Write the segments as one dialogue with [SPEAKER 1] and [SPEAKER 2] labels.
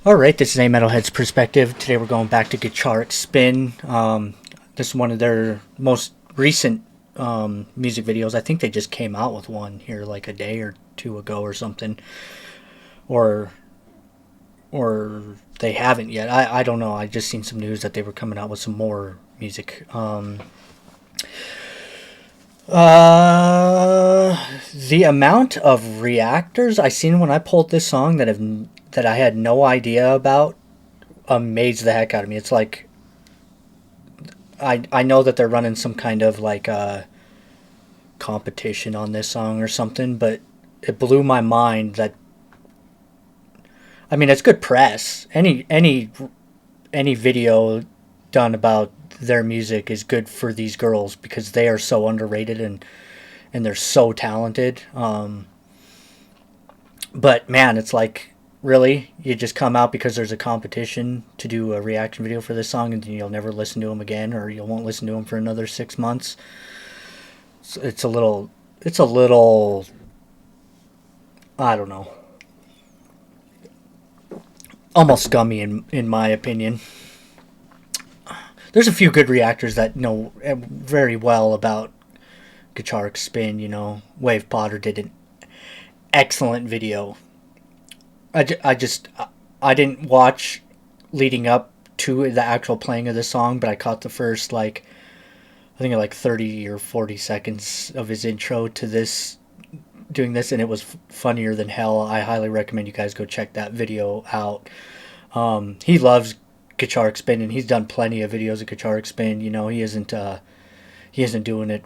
[SPEAKER 1] Alright, this is a Metalhead's Perspective. Today we're going back to Gacharic Spin. This is one of their most recent music videos. I think they just came out with one here like a day or two ago or something. Or they haven't yet. I don't know. I just seen some news that they were coming out with some more music. The amount of reactors I seen when I pulled this song that I had no idea about amazed the heck out of me. It's like I know that they're running some kind of like competition on this song or something, but it blew my mind that, I mean, it's good press. Any video done about their music is good for these girls because they are so underrated and they're so talented. But man, it's like, really, you just come out because there's a competition to do a reaction video for this song, and then you'll never listen to them again, or you won't listen to them for another 6 months. So it's a little, I don't know, almost scummy in my opinion. There's a few good reactors that know very well about Gacharic Spin, you know. Wave Potter did an excellent video. I didn't watch leading up to the actual playing of the song, but I caught the first, like, I think like 30 or 40 seconds of his intro to this, doing this, and it was funnier than hell. I highly recommend you guys go check that video out. He loves Gacharic Spin, and he's done plenty of videos of Gacharic Spin. You know, he isn't doing it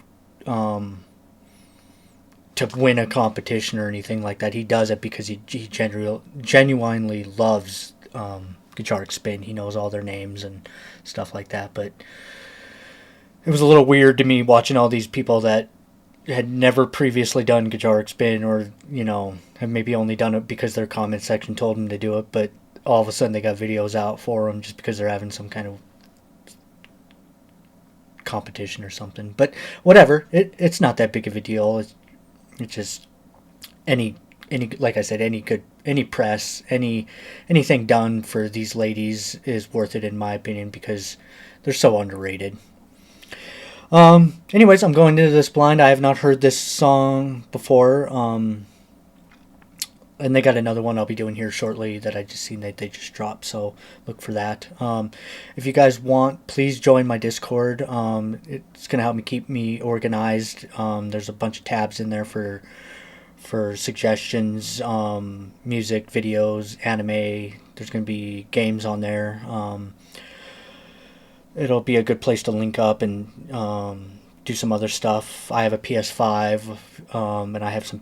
[SPEAKER 1] to win a competition or anything like that. He does it because he genuinely loves Gacharic Spin. He knows all their names and stuff like that. But it was a little weird to me watching all these people that had never previously done Gacharic Spin, or, you know, have maybe only done it because their comment section told them to do it, but all of a sudden they got videos out for them just because they're having some kind of competition or something. But whatever, it's not that big of a deal. It's just any like I said, any press, anything done for these ladies is worth it in my opinion because they're so underrated. Anyways, I'm going into this blind. I have not heard this song before. And they got another one I'll be doing here shortly that I just seen that they just dropped, so look for that. If you guys want, please join my Discord. It's going to help me keep me organized. There's a bunch of tabs in there for suggestions, music, videos, anime. There's going to be games on there. It'll be a good place to link up and do some other stuff. I have a PS5, and I have some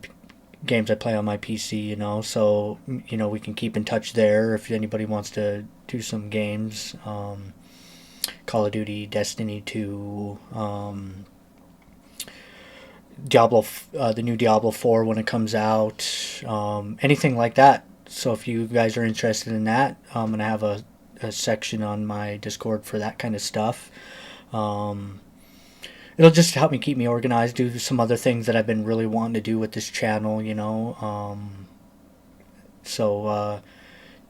[SPEAKER 1] games I play on my PC, you know, so, you know, we can keep in touch there if anybody wants to do some games. Call of Duty, Destiny 2, Diablo, the new Diablo 4 when it comes out, anything like that. So if you guys are interested in that, I'm going to have a section on my Discord for that kind of stuff. It'll just help me keep me organized, do some other things that I've been really wanting to do with this channel, you know.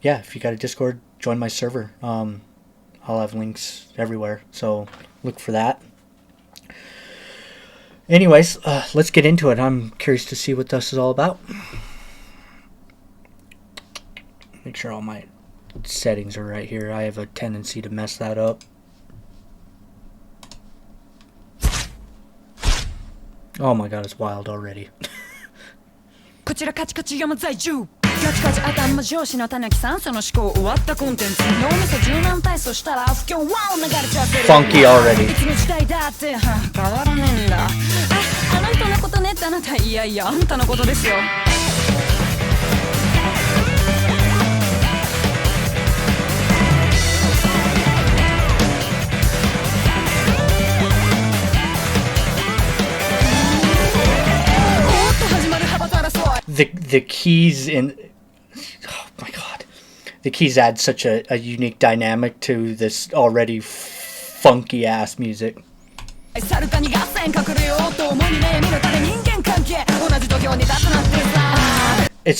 [SPEAKER 1] Yeah, if you got a Discord, join my server. I'll have links everywhere, so look for that. Anyways, let's get into it. I'm curious to see what this is all about. Make sure all my settings are right here. I have a tendency to mess that up. Oh my god, it's wild already.
[SPEAKER 2] こちらカチカチ山在住カチカチ頭上司のたぬきさんその思考終わったコンテンツ脳みそ柔軟体操したら不況ワオ流れちゃってる
[SPEAKER 1] Funky already.
[SPEAKER 2] いつの時代だって変わらねえんだあの人のことねってあなたいやいやあんたのことですよ
[SPEAKER 1] The keys in, oh my god, the keys add such a unique dynamic to this already funky ass music. It's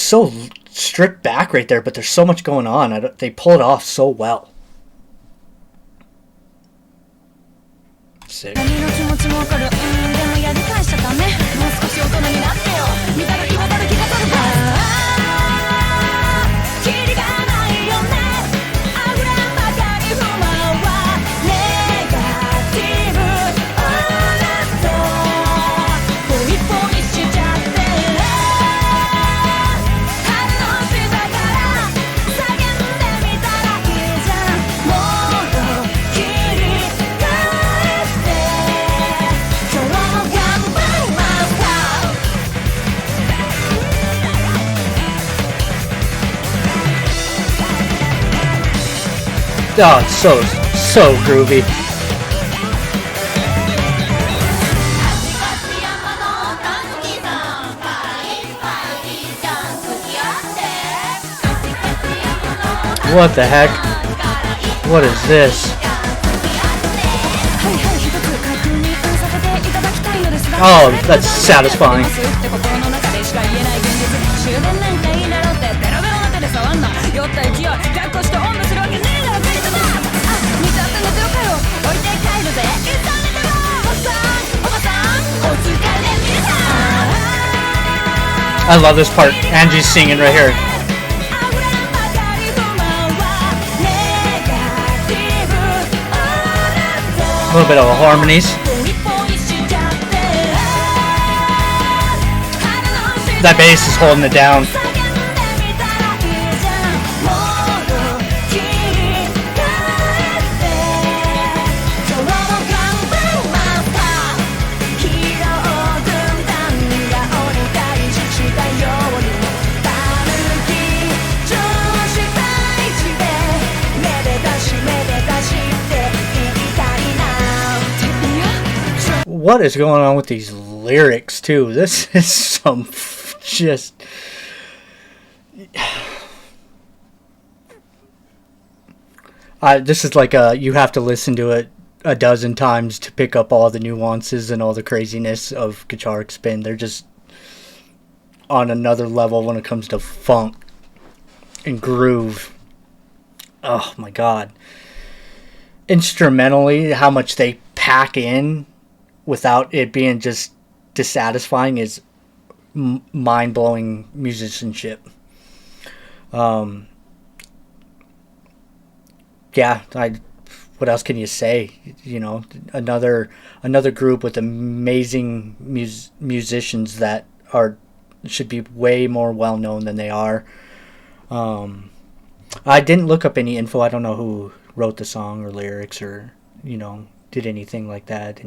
[SPEAKER 1] so stripped back right there, but there's so much going on. They pull it off so well. Sick. Oh, it's so groovy. What the heck? What is this? Oh, that's satisfying. I love this part. Angie's singing right here. A little bit of harmonies. That bass is holding it down. What is going on with these lyrics too? This is some just this is like you have to listen to it a dozen times to pick up all the nuances and all the craziness of Gacharic Spin. They're just on another level when it comes to funk and groove. Oh my god. Instrumentally, how much they pack in without it being just dissatisfying is mind-blowing musicianship. Yeah, what else can you say? You know, another group with amazing musicians that should be way more well known than they are. I didn't look up any info. I don't know who wrote the song or lyrics or, you know, did anything like that.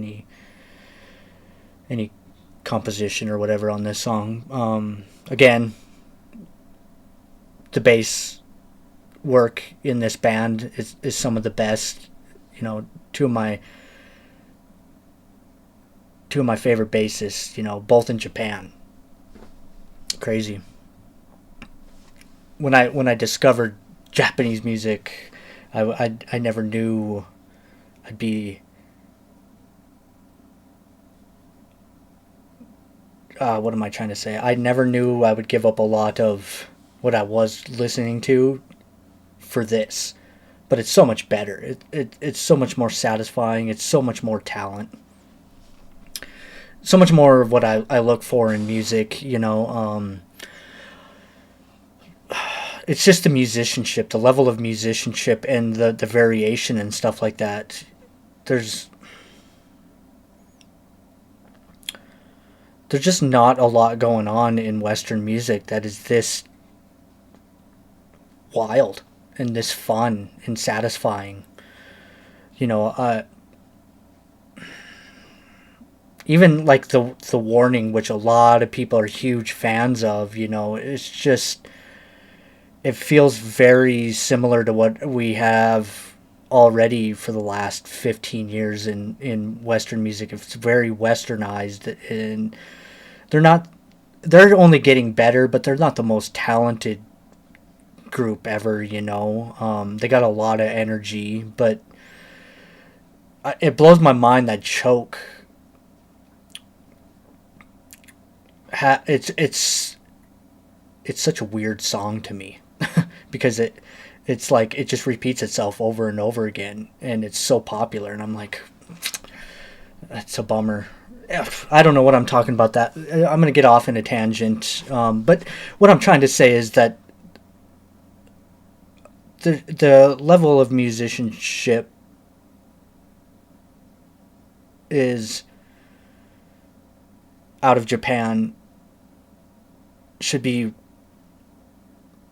[SPEAKER 1] Any composition or whatever on this song. Again, the bass work in this band is some of the best. You know, two of my favorite bassists, you know, both in Japan. Crazy. When I discovered Japanese music, I never knew I'd be what am I trying to say? I never knew I would give up a lot of what I was listening to for this, but it's so much better. It's so much more satisfying. It's so much more talent. So much more of what I look for in music, you know. It's just the musicianship, the level of musicianship, and the variation and stuff like that. There's just not a lot going on in Western music that is this wild and this fun and satisfying. You know, even like the Warning, which a lot of people are huge fans of, you know, it's just, it feels very similar to what we have already for the last 15 years in Western music. It's very westernized, and they're only getting better, but they're not the most talented group ever, you know. They got a lot of energy, but it blows my mind that Choke it's it's such a weird song to me because it's like it just repeats itself over and over again, and it's so popular, and I'm like, that's a bummer. I don't know what I'm talking about. That I'm gonna get off in a tangent, but what I'm trying to say is that the level of musicianship is out of Japan should be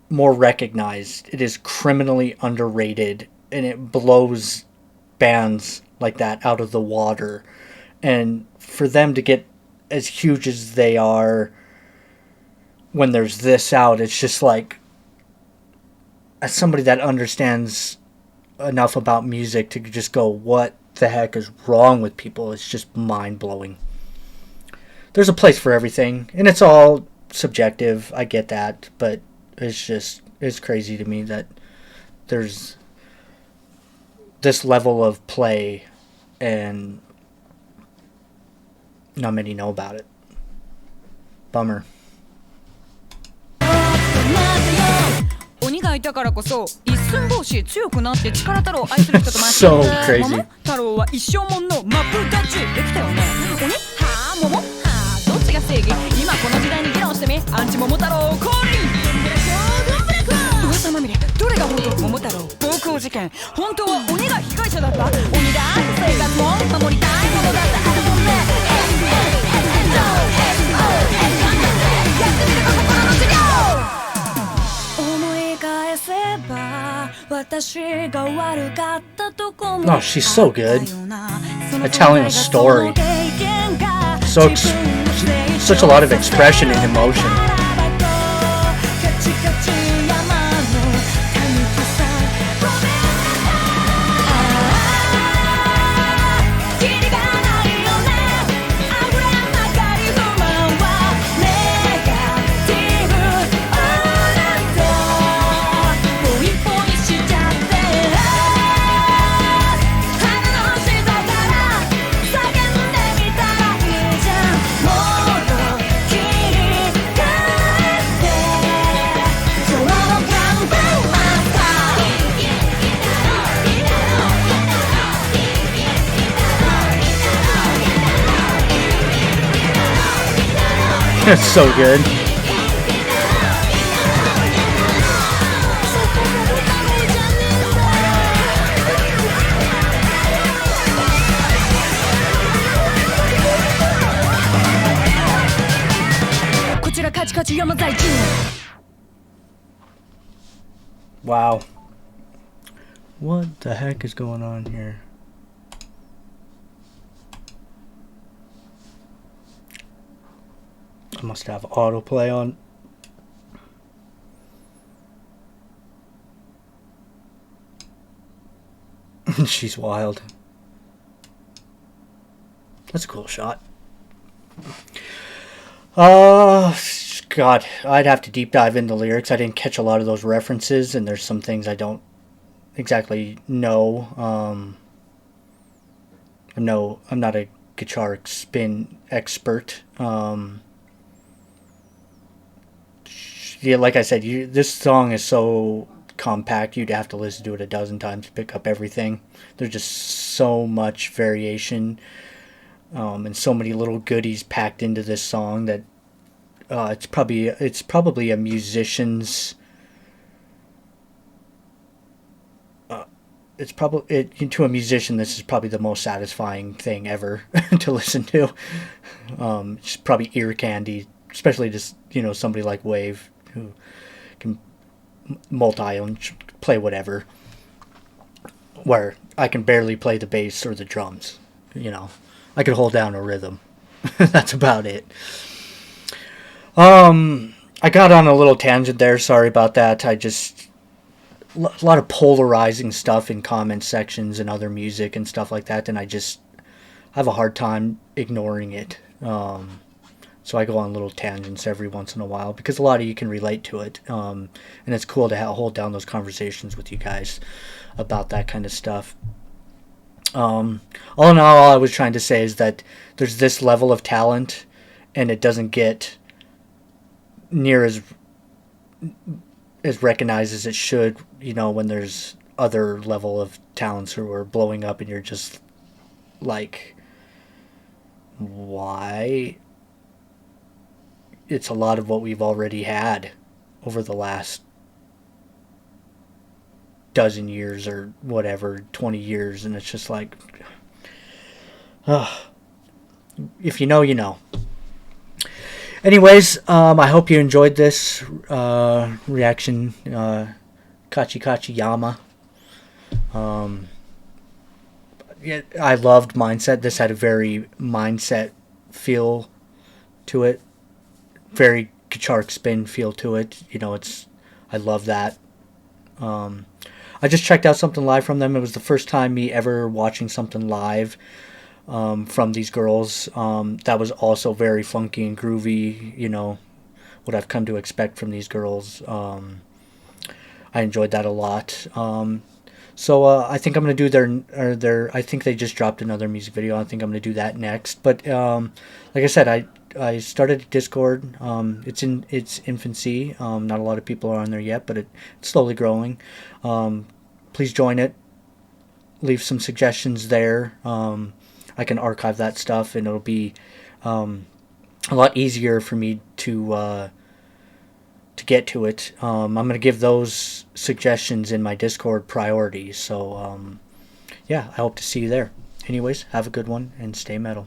[SPEAKER 1] more recognized. It is criminally underrated, and it blows bands like that out of the water. And for them to get as huge as they are when there's this out, it's just like, as somebody that understands enough about music to just go, what the heck is wrong with people? It's just mind-blowing. There's a place for everything, and it's all subjective. I get that, but it's crazy to me that there's this level of play and not many know about it. Bummer.
[SPEAKER 2] 鬼がいたからこそ一寸法師強くなって力太郎を愛する人とマッチ
[SPEAKER 1] So crazy.
[SPEAKER 2] 桃太郎は一生もんのマップガチできたよね鬼はあ桃はあどっちが正義今この時代に議論してみアンチ桃太郎降臨噂まみれどれが本当桃太郎暴行事件本当は鬼が被害者だった鬼だ生活も守りたいものだってあるもんねやってみるか心の授業
[SPEAKER 1] Oh, she's so good. Telling a story. Such a lot of expression and emotion. It's so good. Kachi-kachi Yama. Wow. What the heck is going on here? I must have autoplay on. She's wild. That's a cool shot. God, I'd have to deep dive into lyrics. I didn't catch a lot of those references, and there's some things I don't exactly know. I'm not a Gacharic Spin expert. Yeah, like I said, this song is so compact, you'd have to listen to it a dozen times to pick up everything. There's just so much variation, and so many little goodies packed into this song that it's probably a musician's. To a musician, this is probably the most satisfying thing ever to listen to. It's probably ear candy, especially just somebody like Wave, who can multi and play whatever, where I can barely play the bass or the drums. I could hold down a rhythm. That's about it. I got on a little tangent there. Sorry about that. A lot of polarizing stuff in comment sections and other music and stuff like that, and I have a hard time ignoring it. So I go on little tangents every once in a while because a lot of you can relate to it. And it's cool to hold down those conversations with you guys about that kind of stuff. All in all I was trying to say is that there's this level of talent, and it doesn't get near as as recognized as it should, when there's other level of talents who are blowing up and you're just like, why? It's a lot of what we've already had over the last dozen years or whatever, 20 years, and it's just like, if you know, you know. Anyways, I hope you enjoyed this reaction. Kachi-kachi Yama. Yeah, I loved Mindset. This had a very Mindset feel to it. Very Gacharic Spin feel to it. I love that. I just checked out something live from them. It was the first time me ever watching something live from these girls. That was also very funky and groovy. What I've come to expect from these girls. I enjoyed that a lot. So I think I'm gonna do their. I think they just dropped another music video. I think I'm gonna do that next. But like I said, I started Discord. It's in its infancy. Not a lot of people are on there yet, but it's slowly growing. Please join it. Leave some suggestions there. I can archive that stuff, and it'll be a lot easier for me to get to it. I'm going to give those suggestions in my Discord priority. So, yeah, I hope to see you there. Anyways, have a good one and stay metal.